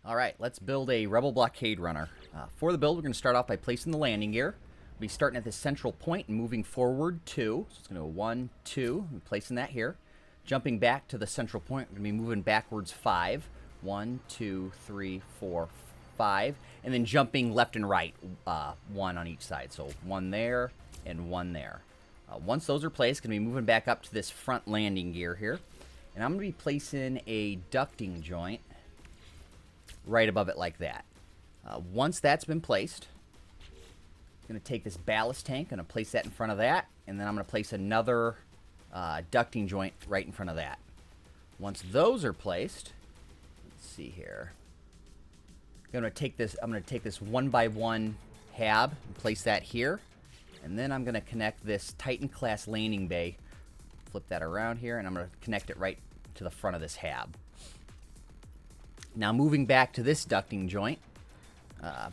All right, let's build a Rebel Blockade Runner. For the build, we're going to start off by placing the landing gear. We'll be starting at this central point and moving forward 2. So it's going to go 1, 2, and placing that here. Jumping back to the central point, we're going to be moving backwards 5. 1, 2, 3, 4, 5. And then jumping left and right, 1 on each side. So 1 there and 1 there. Once those are placed, going to be moving back up to this front landing gear here. And I'm going to be placing a ducting joint right above it like that. Once that's been placed, I'm going to take this ballast tank, going to place that in front of that, and then I'm going to place another ducting joint right in front of that. Once those are placed, let's see here. I'm going to take this 1x1 hab and place that here, and then I'm going to connect this Titan class landing bay. Flip that around here, and I'm going to connect it right to the front of this hab. Now moving back to this ducting joint,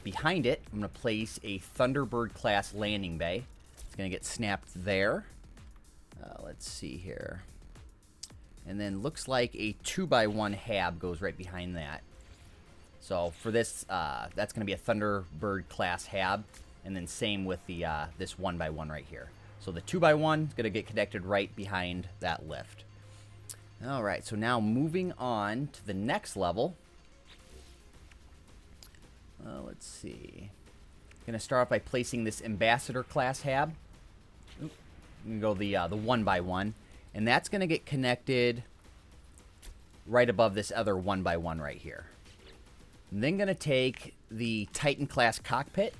behind it, I'm going to place a Thunderbird class landing bay. It's going to get snapped there. Let's see here. And then looks like a 2x1 hab goes right behind that. So for this, that's going to be a Thunderbird class hab, and then same with the this 1x1 right here. So the 2x1 is going to get connected right behind that lift. All right, so now moving on to the next level. Let's see. I'm going to start off by placing this Ambassador class hab. I'm going to go the 1x1. And that's going to get connected right above this other 1x1 right here. I'm then going to take the Titan class cockpit.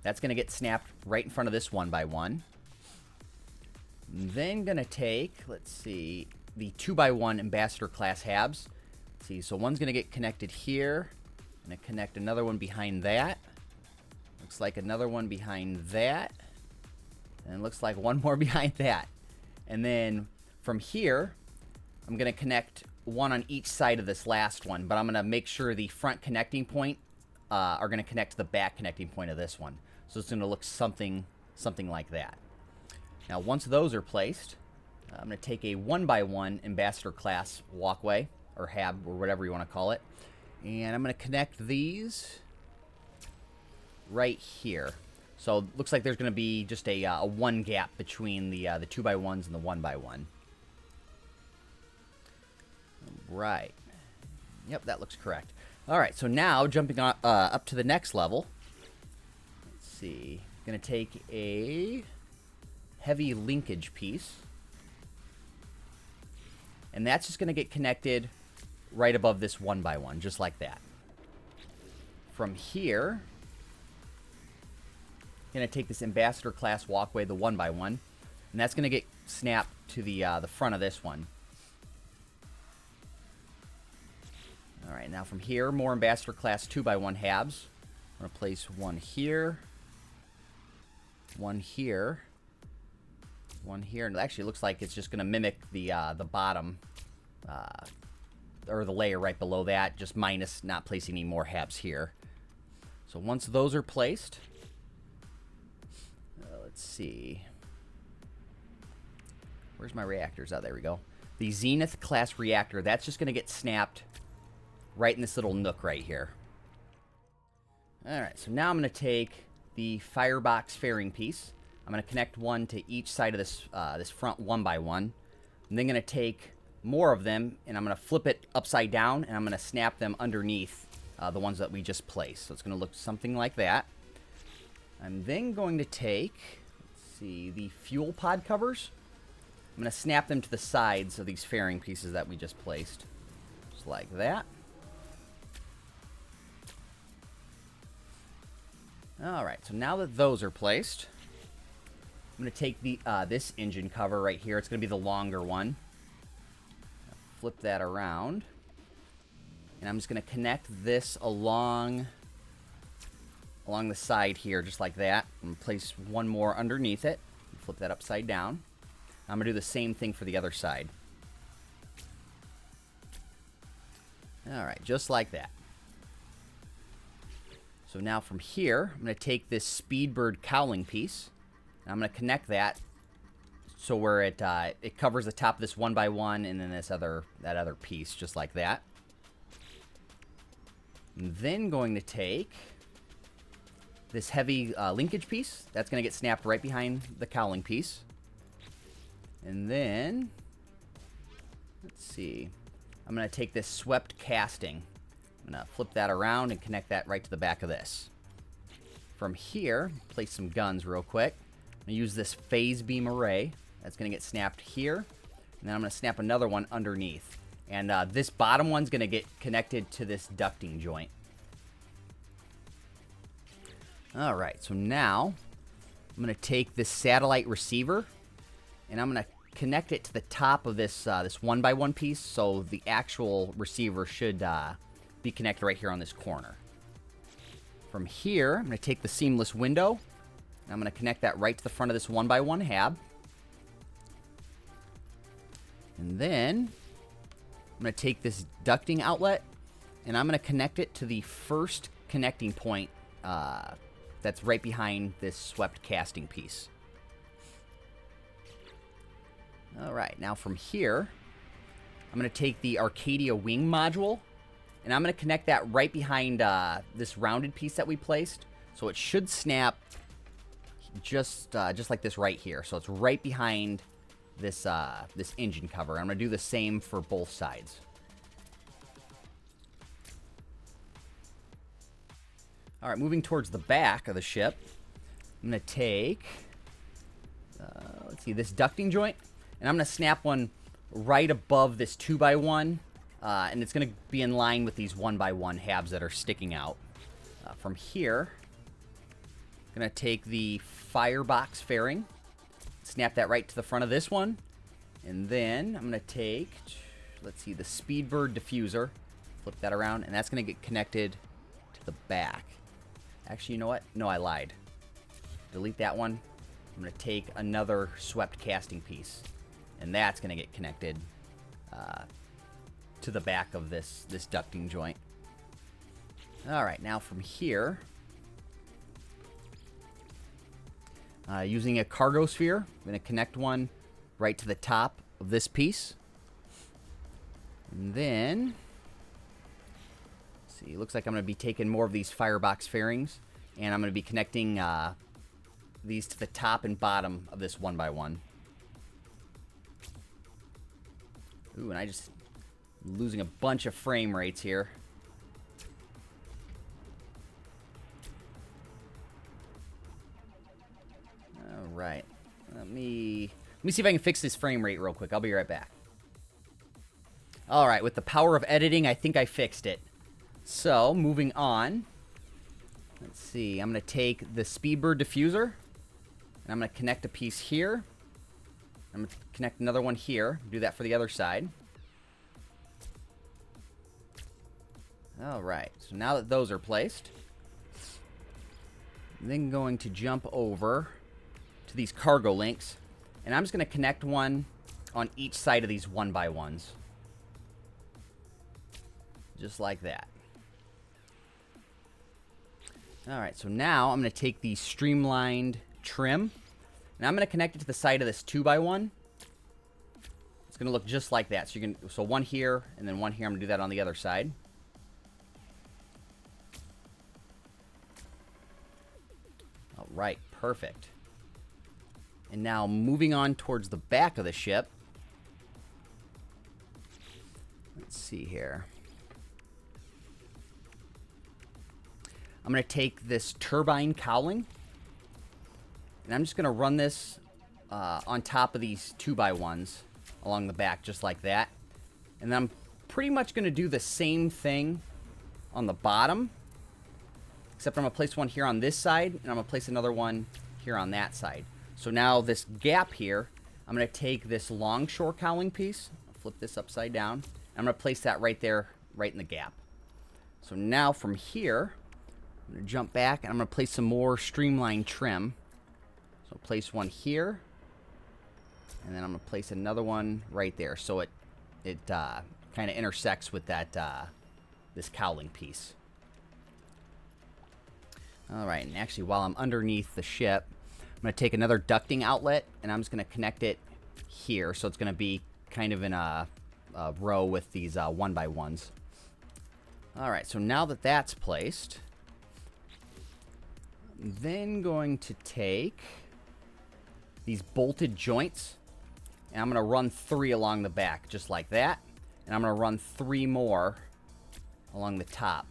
That's going to get snapped right in front of this 1x1. I'm then going to take, let's see, the 2x1 Ambassador class habs. Let's see, so one's going to get connected here. I'm going to connect another one behind that. Looks like another one behind that. And it looks like one more behind that. And then from here, I'm going to connect one on each side of this last one. But I'm going to make sure the front connecting point are going to connect to the back connecting point of this one. So it's going to look something like that. Now, once those are placed, I'm going to take a 1x1 Ambassador class walkway, or hab, or whatever you want to call it. And I'm going to connect these right here. So it looks like there's going to be just a 1 gap between the 2x1s and the 1x1. Right. Yep, that looks correct. All right, so now jumping on, up to the next level. Let's see. I'm going to take a heavy linkage piece. And that's just going to get connected right above this 1x1, just like that. From here, I'm going to take this Ambassador class walkway, the 1x1, and that's going to get snapped to the front of this one. All right, now from here, more Ambassador class 2x1 habs. I'm going to place one here, one here, one here, and actually it looks like it's just going to mimic the bottom, or the layer right below that, just minus not placing any more habs here. So once those are placed, let's see. Where's my reactors? Oh, there we go. The Zenith class reactor, that's just going to get snapped right in this little nook right here. All right, so now I'm going to take the firebox fairing piece. I'm going to connect one to each side of this, this front 1x1. I'm then going to take more of them, and I'm going to flip it upside down, and I'm going to snap them underneath the ones that we just placed. So it's going to look something like that. I'm then going to take, let's see, the fuel pod covers. I'm going to snap them to the sides of these fairing pieces that we just placed. Just like that. All right, so now that those are placed, I'm going to take the this engine cover right here. It's going to be the longer one. Flip that around. And I'm just going to connect this along the side here, just like that. I'm going to place one more underneath it. Flip that upside down. I'm going to do the same thing for the other side. All right, just like that. So now from here, I'm going to take this Speedbird cowling piece. And I'm going to connect that so where it covers the top of this 1x1 and then that other piece, just like that. I'm then going to take this heavy linkage piece. That's going to get snapped right behind the cowling piece. And then, let's see, I'm going to take this swept casting. I'm going to flip that around and connect that right to the back of this. From here, place some guns real quick. I'm going to use this phase beam array. That's going to get snapped here. And then I'm going to snap another one underneath. And this bottom one's going to get connected to this ducting joint. All right, so now I'm going to take this satellite receiver, and I'm going to connect it to the top of this this 1x1 piece, so the actual receiver should be connected right here on this corner. From here, I'm going to take the seamless window, and I'm going to connect that right to the front of this 1x1 hab. And then I'm going to take this ducting outlet, and I'm going to connect it to the first connecting point that's right behind this swept casting piece. All right, now from here, I'm going to take the Arcadia wing module, and I'm going to connect that right behind this rounded piece that we placed. So it should snap just like this right here. So it's right behind this this engine cover. I'm going to do the same for both sides. All right, moving towards the back of the ship, I'm going to take, let's see, this ducting joint, and I'm going to snap one right above this 2x1, and it's going to be in line with these 1x1 halves that are sticking out. From here, I'm going to take the firebox fairing, snap that right to the front of this one, and then I'm going to take, let's see, the Speedbird diffuser, flip that around, and that's going to get connected to the back. Actually, you know what? No, I lied. Delete that one. I'm going to take another swept casting piece, and that's going to get connected to the back of this ducting joint. All right, now from here, using a cargo sphere, I'm going to connect one right to the top of this piece. And then, let's see, it looks like I'm going to be taking more of these firebox fairings, and I'm going to be connecting these to the top and bottom of this 1x1. Ooh, and I just losing a bunch of frame rates here. All right, let me see if I can fix this frame rate real quick. I'll be right back. All right, with the power of editing, I think I fixed it. So, moving on. Let's see, I'm going to take the Speedbird diffuser, and I'm going to connect a piece here. I'm going to connect another one here. Do that for the other side. All right, so now that those are placed, I'm then going to jump over to these cargo links, and I'm just going to connect one on each side of these 1x1s. Just like that. All right, so now I'm going to take the streamlined trim, and I'm going to connect it to the side of this 2x1. It's going to look just like that. So one here, and then one here. I'm going to do that on the other side. All right, perfect. And now moving on towards the back of the ship. Let's see here. I'm going to take this turbine cowling, and I'm just going to run this on top of these 2x1s along the back, just like that. And then I'm pretty much going to do the same thing on the bottom, except I'm going to place one here on this side, and I'm going to place another one here on that side. So now this gap here, I'm going to take this longshore cowling piece, flip this upside down, and I'm going to place that right there, right in the gap. So now from here, I'm going to jump back, and I'm going to place some more streamlined trim. So place one here, and then I'm going to place another one right there. So it kind of intersects with that this cowling piece. All right, and actually while I'm underneath the ship, I'm going to take another ducting outlet, and I'm just going to connect it here. So it's going to be kind of in a row with these 1x1s. All right, so now that that's placed, I'm then going to take these bolted joints, and I'm going to run 3 along the back, just like that. And I'm going to run 3 more along the top,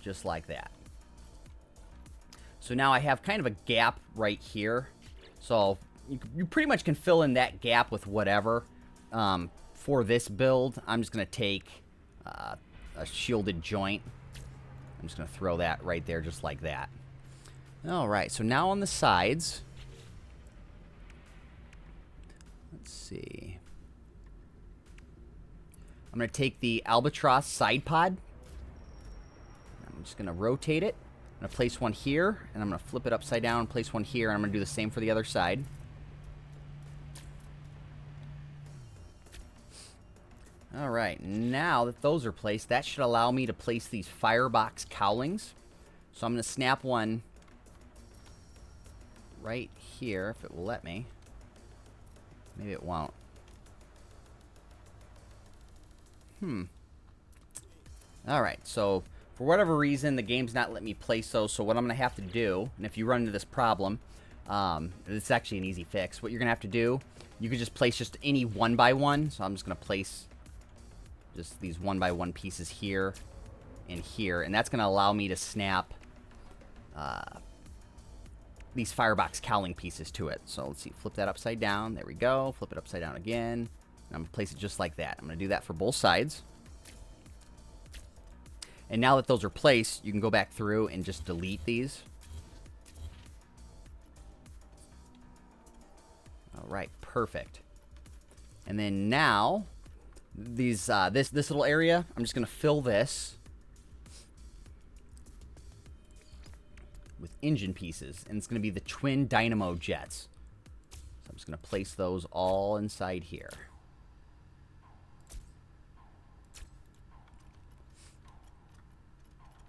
just like that. So now I have kind of a gap right here. So you pretty much can fill in that gap with whatever. For this build, I'm just going to take a shielded joint. I'm just going to throw that right there just like that. All right, so now on the sides, let's see. I'm going to take the Albatross side pod. I'm just going to rotate it. I'm going to place one here, and I'm going to flip it upside down and place one here, and I'm going to do the same for the other side. All right, now that those are placed, that should allow me to place these firebox cowlings. So I'm going to snap one right here, if it will let me. Maybe it won't. All right, so for whatever reason, the game's not letting me place those, so what I'm going to have to do, and if you run into this problem, it's actually an easy fix. What you're going to have to do, you can just place just any 1x1, so I'm just going to place just these 1x1 pieces here and here, and that's going to allow me to snap these firebox cowling pieces to it. So let's see, flip that upside down. There we go. Flip it upside down again. And I'm going to place it just like that. I'm going to do that for both sides. And now that those are placed, you can go back through and just delete these. All right, perfect. And then now, these this little area, I'm just going to fill this with engine pieces, and it's going to be the twin dynamo jets. So I'm just going to place those all inside here.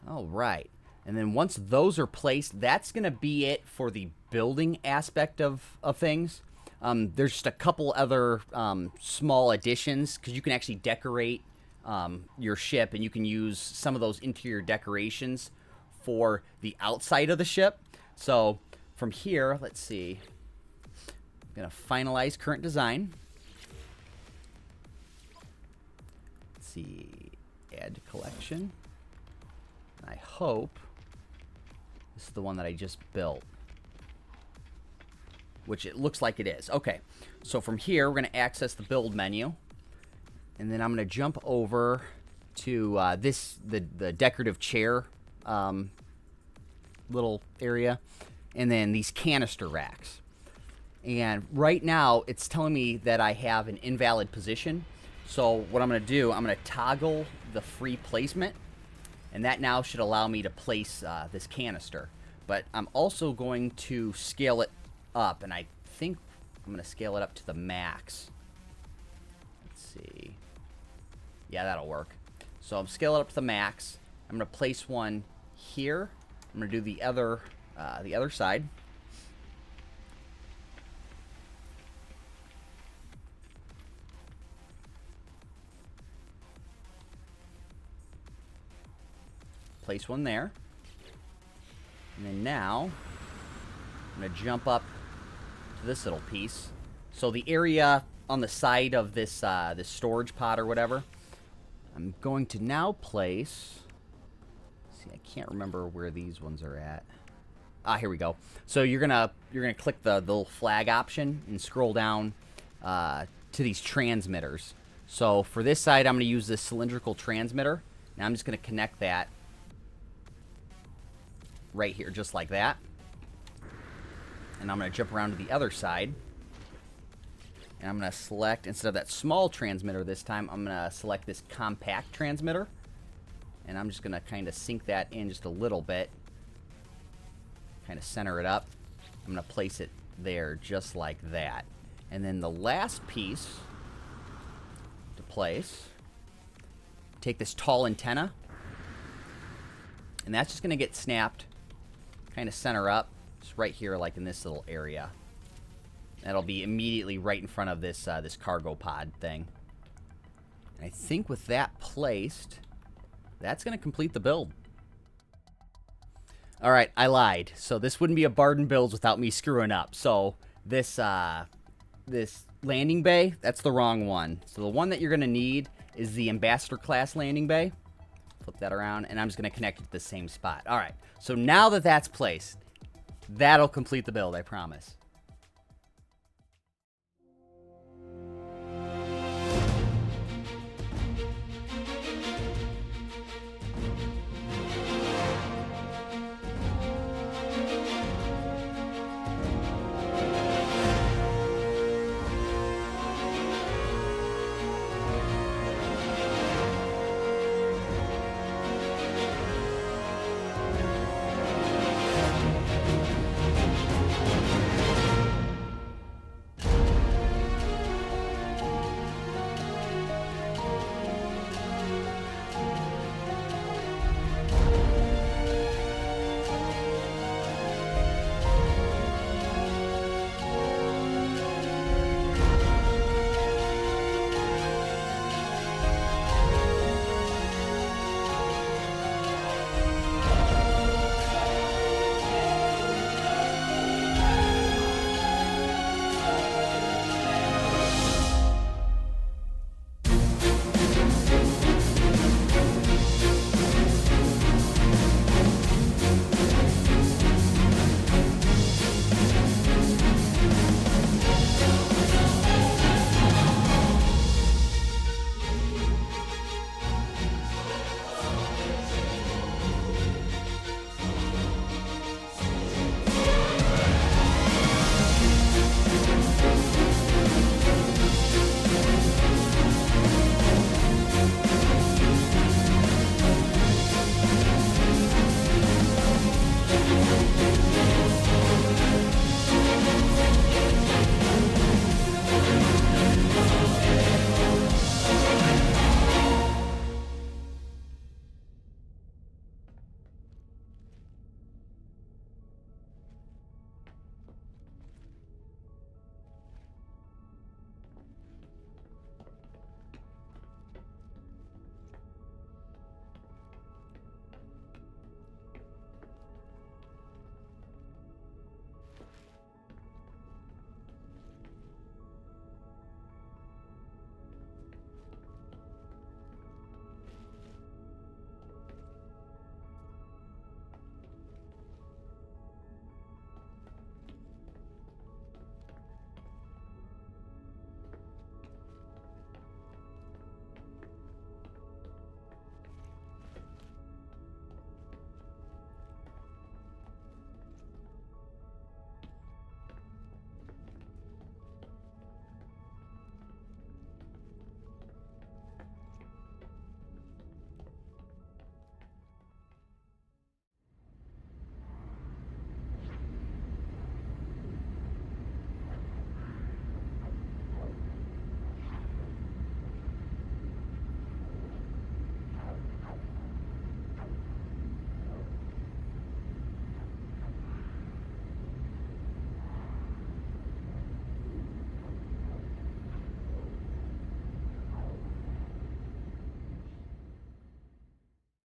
All right, and then once those are placed, that's going to be it for the building aspect of things. There's just a couple other small additions, because you can actually decorate your ship, and you can use some of those interior decorations for the outside of the ship. So from here, let's see. I'm going to finalize current design. Let's see. Add to collection. I hope this is the one that I just built, which it looks like it is. Okay, so from here, we're going to access the build menu, and then I'm going to jump over to the decorative chair little area, and then these canister racks. And right now, it's telling me that I have an invalid position. So what I'm going to do, I'm going to toggle the free placement, and that now should allow me to place this canister. But I'm also going to scale it up, and I think I'm going to scale it up to the max. Let's see. Yeah, that'll work. So I'm scaling it up to the max. I'm going to place one here. I'm going to do the other side. Place one there. And then now, I'm going to jump up to this little piece. So the area on the side of this this storage pod or whatever, I'm going to now place... See, I can't remember where these ones are at. Ah, here we go. So you're gonna click the little flag option and scroll down to these transmitters. So for this side, I'm going to use this cylindrical transmitter. Now I'm just going to connect that right here, just like that. And I'm going to jump around to the other side. And I'm going to select, instead of that small transmitter this time, I'm going to select this compact transmitter. And I'm just going to kind of sink that in just a little bit. Kind of center it up. I'm going to place it there just like that. And then the last piece to place, take this tall antenna. And that's just going to get snapped kind of center up, just right here, like in this little area. That'll be immediately right in front of this this cargo pod thing. And I think with that placed, that's going to complete the build. All right, I lied. So this wouldn't be a Barden build without me screwing up. So this this landing bay, that's the wrong one. So the one that you're going to need is the Ambassador class landing bay. Flip that around, and I'm just going to connect it to the same spot. All right, so now that that's placed, that'll complete the build, I promise.